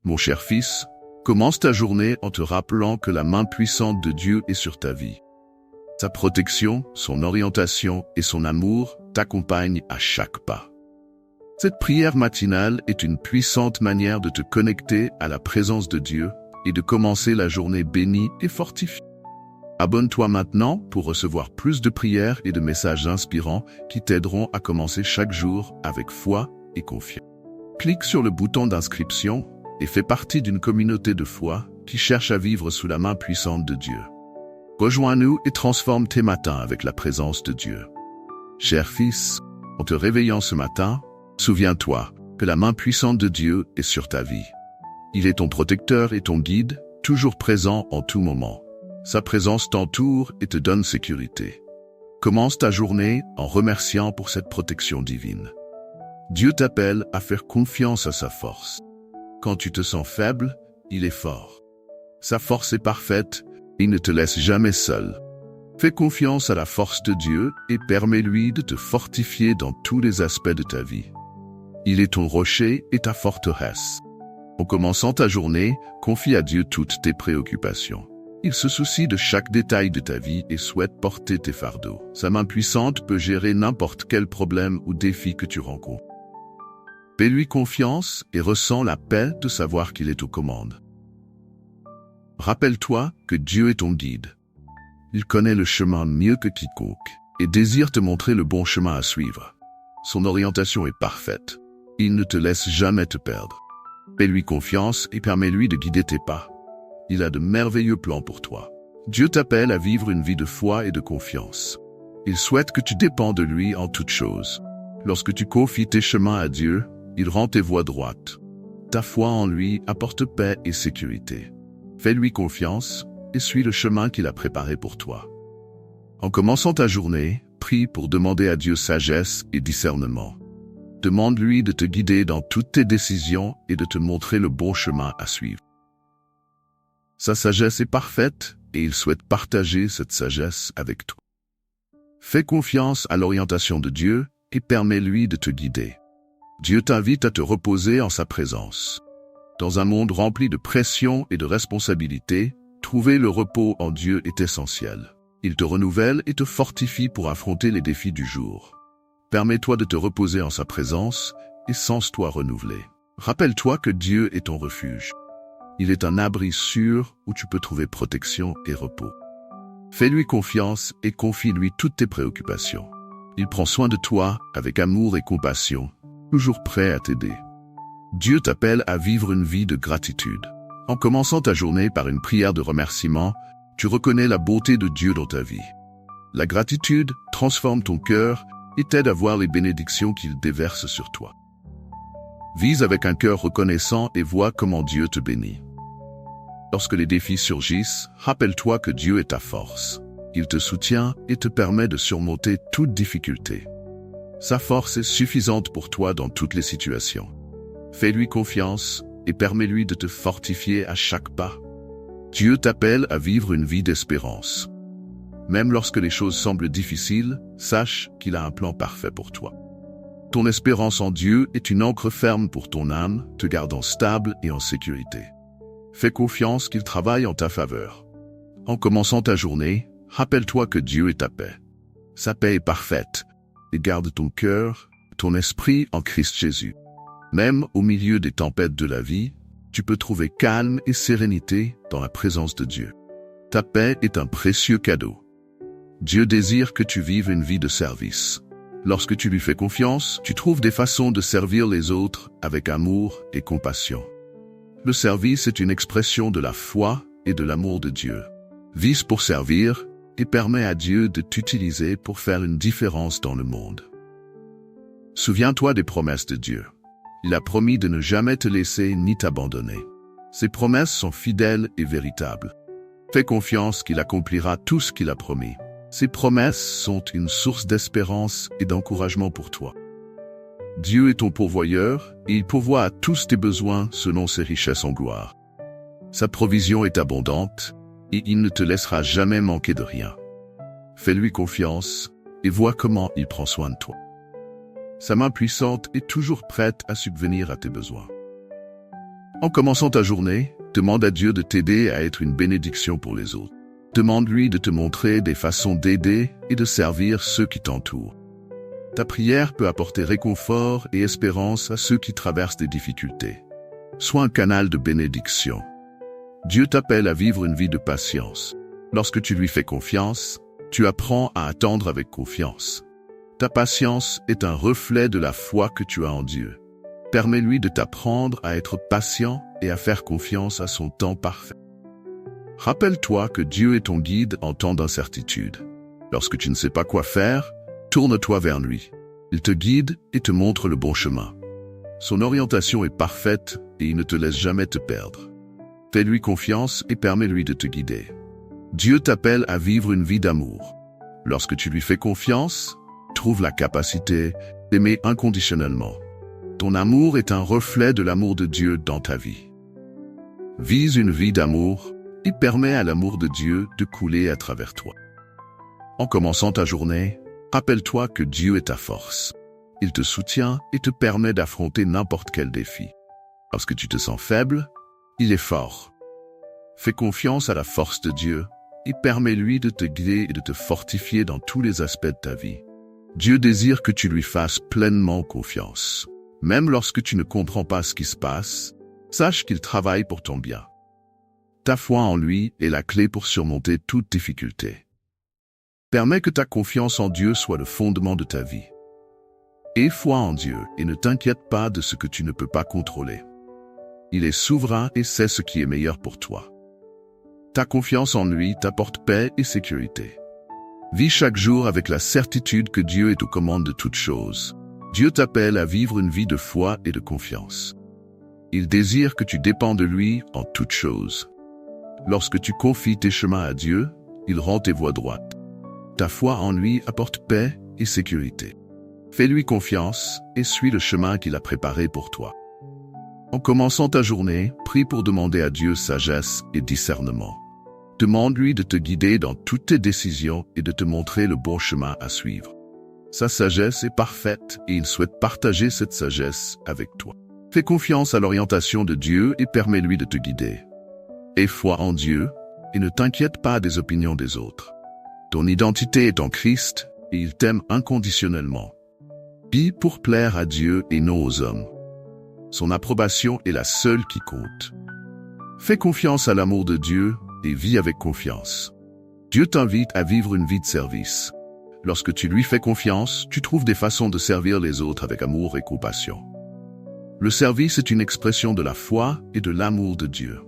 Mon cher fils, commence ta journée en te rappelant que la main puissante de Dieu est sur ta vie. Sa protection, son orientation et son amour t'accompagnent à chaque pas. Cette prière matinale est une puissante manière de te connecter à la présence de Dieu et de commencer la journée bénie et fortifiée. Abonne-toi maintenant pour recevoir plus de prières et de messages inspirants qui t'aideront à commencer chaque jour avec foi et confiance. Clique sur le bouton d'inscription et fais partie d'une communauté de foi qui cherche à vivre sous la main puissante de Dieu. Rejoins-nous et transforme tes matins avec la présence de Dieu. Cher fils, en te réveillant ce matin, souviens-toi que la main puissante de Dieu est sur ta vie. Il est ton protecteur et ton guide, toujours présent en tout moment. Sa présence t'entoure et te donne sécurité. Commence ta journée en remerciant pour cette protection divine. Dieu t'appelle à faire confiance à sa force. Quand tu te sens faible, il est fort. Sa force est parfaite et il ne te laisse jamais seul. Fais confiance à la force de Dieu et permets-lui de te fortifier dans tous les aspects de ta vie. Il est ton rocher et ta forteresse. En commençant ta journée, confie à Dieu toutes tes préoccupations. Il se soucie de chaque détail de ta vie et souhaite porter tes fardeaux. Sa main puissante peut gérer n'importe quel problème ou défi que tu rencontres. Fais-lui confiance et ressens la paix de savoir qu'il est aux commandes. Rappelle-toi que Dieu est ton guide. Il connaît le chemin mieux que quiconque et désire te montrer le bon chemin à suivre. Son orientation est parfaite. Il ne te laisse jamais te perdre. Fais-lui confiance et permets-lui de guider tes pas. Il a de merveilleux plans pour toi. Dieu t'appelle à vivre une vie de foi et de confiance. Il souhaite que tu dépends de lui en toutes choses. Lorsque tu confies tes chemins à Dieu, il rend tes voies droites. Ta foi en lui apporte paix et sécurité. Fais-lui confiance et suis le chemin qu'il a préparé pour toi. En commençant ta journée, prie pour demander à Dieu sagesse et discernement. Demande-lui de te guider dans toutes tes décisions et de te montrer le bon chemin à suivre. Sa sagesse est parfaite et il souhaite partager cette sagesse avec toi. Fais confiance à l'orientation de Dieu et permets-lui de te guider. Dieu t'invite à te reposer en sa présence. Dans un monde rempli de pression et de responsabilités, trouver le repos en Dieu est essentiel. Il te renouvelle et te fortifie pour affronter les défis du jour. Permets-toi de te reposer en sa présence et sens-toi renouvelé. Rappelle-toi que Dieu est ton refuge. Il est un abri sûr où tu peux trouver protection et repos. Fais-lui confiance et confie-lui toutes tes préoccupations. Il prend soin de toi avec amour et compassion, toujours prêt à t'aider. Dieu t'appelle à vivre une vie de gratitude. En commençant ta journée par une prière de remerciement, tu reconnais la bonté de Dieu dans ta vie. La gratitude transforme ton cœur et t'aide à voir les bénédictions qu'il déverse sur toi. Vis avec un cœur reconnaissant et vois comment Dieu te bénit. Lorsque les défis surgissent, rappelle-toi que Dieu est ta force. Il te soutient et te permet de surmonter toute difficulté. Sa force est suffisante pour toi dans toutes les situations. Fais-lui confiance et permets-lui de te fortifier à chaque pas. Dieu t'appelle à vivre une vie d'espérance. Même lorsque les choses semblent difficiles, sache qu'il a un plan parfait pour toi. Ton espérance en Dieu est une ancre ferme pour ton âme, te gardant stable et en sécurité. Fais confiance qu'il travaille en ta faveur. En commençant ta journée, rappelle-toi que Dieu est ta paix. Sa paix est parfaite et garde ton cœur, ton esprit en Christ Jésus. Même au milieu des tempêtes de la vie, tu peux trouver calme et sérénité dans la présence de Dieu. Ta paix est un précieux cadeau. Dieu désire que tu vives une vie de service. Lorsque tu lui fais confiance, tu trouves des façons de servir les autres avec amour et compassion. Le service est une expression de la foi et de l'amour de Dieu. Vis pour servir et permets à Dieu de t'utiliser pour faire une différence dans le monde. Souviens-toi des promesses de Dieu. Il a promis de ne jamais te laisser ni t'abandonner. Ses promesses sont fidèles et véritables. Fais confiance qu'il accomplira tout ce qu'il a promis. Ses promesses sont une source d'espérance et d'encouragement pour toi. Dieu est ton pourvoyeur et il pourvoit à tous tes besoins selon ses richesses en gloire. Sa provision est abondante et il ne te laissera jamais manquer de rien. Fais-lui confiance et vois comment il prend soin de toi. Sa main puissante est toujours prête à subvenir à tes besoins. En commençant ta journée, demande à Dieu de t'aider à être une bénédiction pour les autres. Demande-lui de te montrer des façons d'aider et de servir ceux qui t'entourent. Ta prière peut apporter réconfort et espérance à ceux qui traversent des difficultés. Sois un canal de bénédiction. Dieu t'appelle à vivre une vie de patience. Lorsque tu lui fais confiance, tu apprends à attendre avec confiance. Ta patience est un reflet de la foi que tu as en Dieu. Permets-lui de t'apprendre à être patient et à faire confiance à son temps parfait. Rappelle-toi que Dieu est ton guide en temps d'incertitude. Lorsque tu ne sais pas quoi faire, tourne-toi vers lui. Il te guide et te montre le bon chemin. Son orientation est parfaite et il ne te laisse jamais te perdre. Fais-lui confiance et permets-lui de te guider. Dieu t'appelle à vivre une vie d'amour. Lorsque tu lui fais confiance, trouve la capacité d'aimer inconditionnellement. Ton amour est un reflet de l'amour de Dieu dans ta vie. Vise une vie d'amour et permets à l'amour de Dieu de couler à travers toi. En commençant ta journée, rappelle-toi que Dieu est ta force. Il te soutient et te permet d'affronter n'importe quel défi. Lorsque tu te sens faible, il est fort. Fais confiance à la force de Dieu et permets-lui de te guider et de te fortifier dans tous les aspects de ta vie. Dieu désire que tu lui fasses pleinement confiance. Même lorsque tu ne comprends pas ce qui se passe, sache qu'il travaille pour ton bien. Ta foi en lui est la clé pour surmonter toute difficulté. Permets que ta confiance en Dieu soit le fondement de ta vie. Aie foi en Dieu et ne t'inquiète pas de ce que tu ne peux pas contrôler. Il est souverain et sait ce qui est meilleur pour toi. Ta confiance en lui t'apporte paix et sécurité. Vis chaque jour avec la certitude que Dieu est aux commandes de toutes choses. Dieu t'appelle à vivre une vie de foi et de confiance. Il désire que tu dépends de lui en toutes choses. Lorsque tu confies tes chemins à Dieu, il rend tes voies droites. Ta foi en lui apporte paix et sécurité. Fais-lui confiance et suis le chemin qu'il a préparé pour toi. En commençant ta journée, prie pour demander à Dieu sagesse et discernement. Demande-lui de te guider dans toutes tes décisions et de te montrer le bon chemin à suivre. Sa sagesse est parfaite et il souhaite partager cette sagesse avec toi. Fais confiance à l'orientation de Dieu et permets-lui de te guider. Aie foi en Dieu et ne t'inquiète pas des opinions des autres. Ton identité est en Christ et il t'aime inconditionnellement. Vis pour plaire à Dieu et non aux hommes. Son approbation est la seule qui compte. Fais confiance à l'amour de Dieu et vis avec confiance. Dieu t'invite à vivre une vie de service. Lorsque tu lui fais confiance, tu trouves des façons de servir les autres avec amour et compassion. Le service est une expression de la foi et de l'amour de Dieu.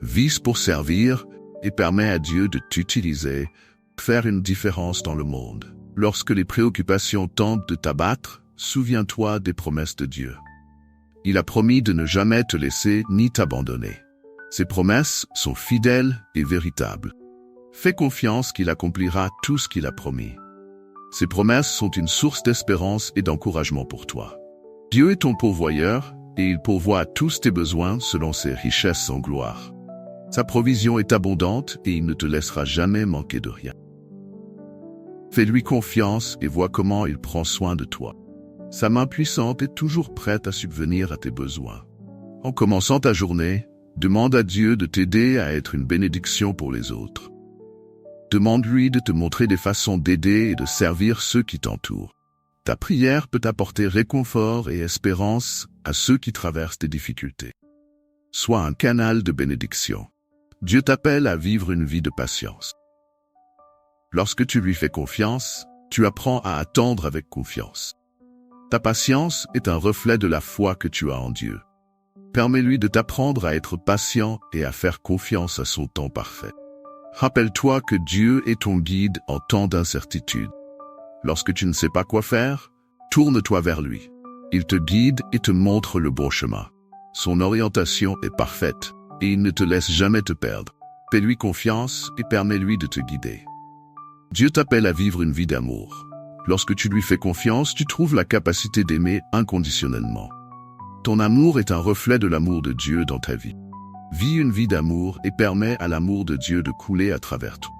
Vise pour servir et permets à Dieu de t'utiliser pour faire une différence dans le monde. Lorsque les préoccupations tentent de t'abattre, souviens-toi des promesses de Dieu. Il a promis de ne jamais te laisser ni t'abandonner. Ses promesses sont fidèles et véritables. Fais confiance qu'il accomplira tout ce qu'il a promis. Ces promesses sont une source d'espérance et d'encouragement pour toi. Dieu est ton pourvoyeur et il pourvoit à tous tes besoins selon ses richesses en gloire. Sa provision est abondante et il ne te laissera jamais manquer de rien. Fais-lui confiance et vois comment il prend soin de toi. Sa main puissante est toujours prête à subvenir à tes besoins. En commençant ta journée, demande à Dieu de t'aider à être une bénédiction pour les autres. Demande-lui de te montrer des façons d'aider et de servir ceux qui t'entourent. Ta prière peut apporter réconfort et espérance à ceux qui traversent des difficultés. Sois un canal de bénédiction. Dieu t'appelle à vivre une vie de patience. Lorsque tu lui fais confiance, tu apprends à attendre avec confiance. Ta patience est un reflet de la foi que tu as en Dieu. Permets-lui de t'apprendre à être patient et à faire confiance à son temps parfait. Rappelle-toi que Dieu est ton guide en temps d'incertitude. Lorsque tu ne sais pas quoi faire, tourne-toi vers lui. Il te guide et te montre le bon chemin. Son orientation est parfaite et il ne te laisse jamais te perdre. Fais-lui confiance et permets-lui de te guider. Dieu t'appelle à vivre une vie d'amour. Lorsque tu lui fais confiance, tu trouves la capacité d'aimer inconditionnellement. Ton amour est un reflet de l'amour de Dieu dans ta vie. Vis une vie d'amour et permets à l'amour de Dieu de couler à travers toi.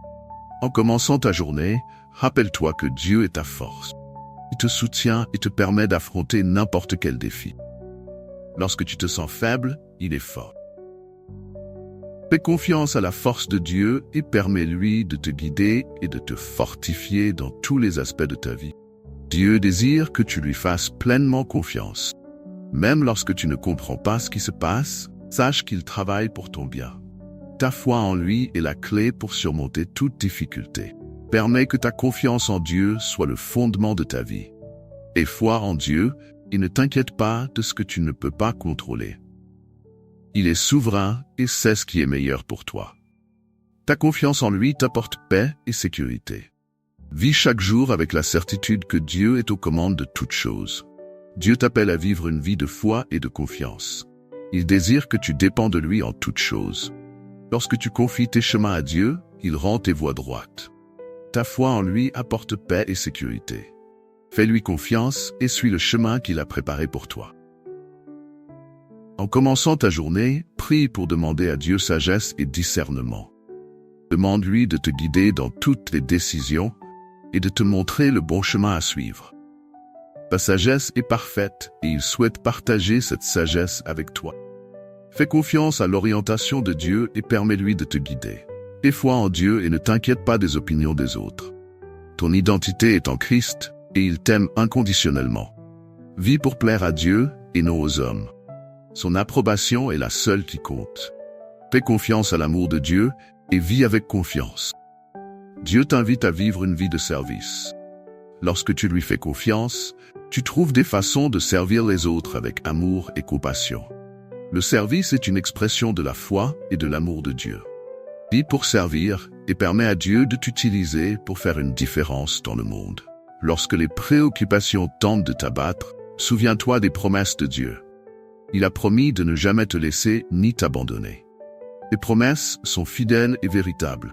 En commençant ta journée, rappelle-toi que Dieu est ta force. Il te soutient et te permet d'affronter n'importe quel défi. Lorsque tu te sens faible, il est fort. Fais confiance à la force de Dieu et permets-lui de te guider et de te fortifier dans tous les aspects de ta vie. Dieu désire que tu lui fasses pleinement confiance. Même lorsque tu ne comprends pas ce qui se passe, sache qu'il travaille pour ton bien. Ta foi en lui est la clé pour surmonter toute difficulté. Permets que ta confiance en Dieu soit le fondement de ta vie. Aie foi en Dieu et ne t'inquiète pas de ce que tu ne peux pas contrôler. Il est souverain et sait ce qui est meilleur pour toi. Ta confiance en lui t'apporte paix et sécurité. Vis chaque jour avec la certitude que Dieu est aux commandes de toutes choses. Dieu t'appelle à vivre une vie de foi et de confiance. Il désire que tu dépends de lui en toutes choses. Lorsque tu confies tes chemins à Dieu, il rend tes voies droites. Ta foi en lui apporte paix et sécurité. Fais-lui confiance et suis le chemin qu'il a préparé pour toi. En commençant ta journée, prie pour demander à Dieu sagesse et discernement. Demande-lui de te guider dans toutes les décisions et de te montrer le bon chemin à suivre. Ta sagesse est parfaite et il souhaite partager cette sagesse avec toi. Fais confiance à l'orientation de Dieu et permets-lui de te guider. Aie foi en Dieu et ne t'inquiète pas des opinions des autres. Ton identité est en Christ et il t'aime inconditionnellement. Vis pour plaire à Dieu et non aux hommes. Son approbation est la seule qui compte. Fais confiance à l'amour de Dieu et vis avec confiance. Dieu t'invite à vivre une vie de service. Lorsque tu lui fais confiance, tu trouves des façons de servir les autres avec amour et compassion. Le service est une expression de la foi et de l'amour de Dieu. Vis pour servir et permets à Dieu de t'utiliser pour faire une différence dans le monde. Lorsque les préoccupations tentent de t'abattre, souviens-toi des promesses de Dieu. Il a promis de ne jamais te laisser ni t'abandonner. Les promesses sont fidèles et véritables.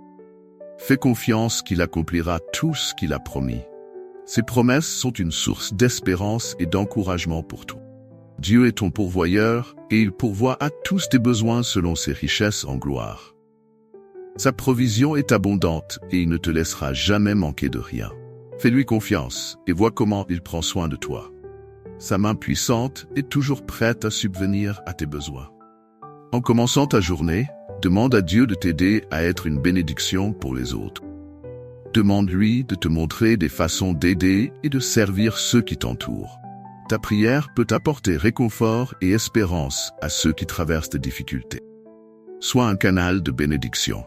Fais confiance qu'il accomplira tout ce qu'il a promis. Ces promesses sont une source d'espérance et d'encouragement pour toi. Dieu est ton pourvoyeur et il pourvoit à tous tes besoins selon ses richesses en gloire. Sa provision est abondante et il ne te laissera jamais manquer de rien. Fais-lui confiance et vois comment il prend soin de toi. Sa main puissante est toujours prête à subvenir à tes besoins. En commençant ta journée, demande à Dieu de t'aider à être une bénédiction pour les autres. Demande-lui de te montrer des façons d'aider et de servir ceux qui t'entourent. Ta prière peut apporter réconfort et espérance à ceux qui traversent des difficultés. Sois un canal de bénédiction.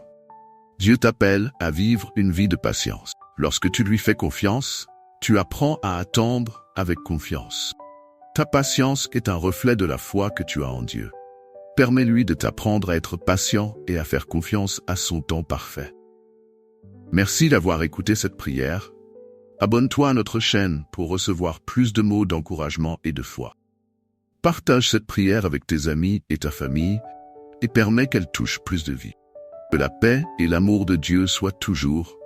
Dieu t'appelle à vivre une vie de patience. Lorsque tu lui fais confiance, tu apprends à attendre avec confiance. Ta patience est un reflet de la foi que tu as en Dieu. Permets-lui de t'apprendre à être patient et à faire confiance à son temps parfait. Merci d'avoir écouté cette prière. Abonne-toi à notre chaîne pour recevoir plus de mots d'encouragement et de foi. Partage cette prière avec tes amis et ta famille et permets qu'elle touche plus de vie. Que la paix et l'amour de Dieu soient toujours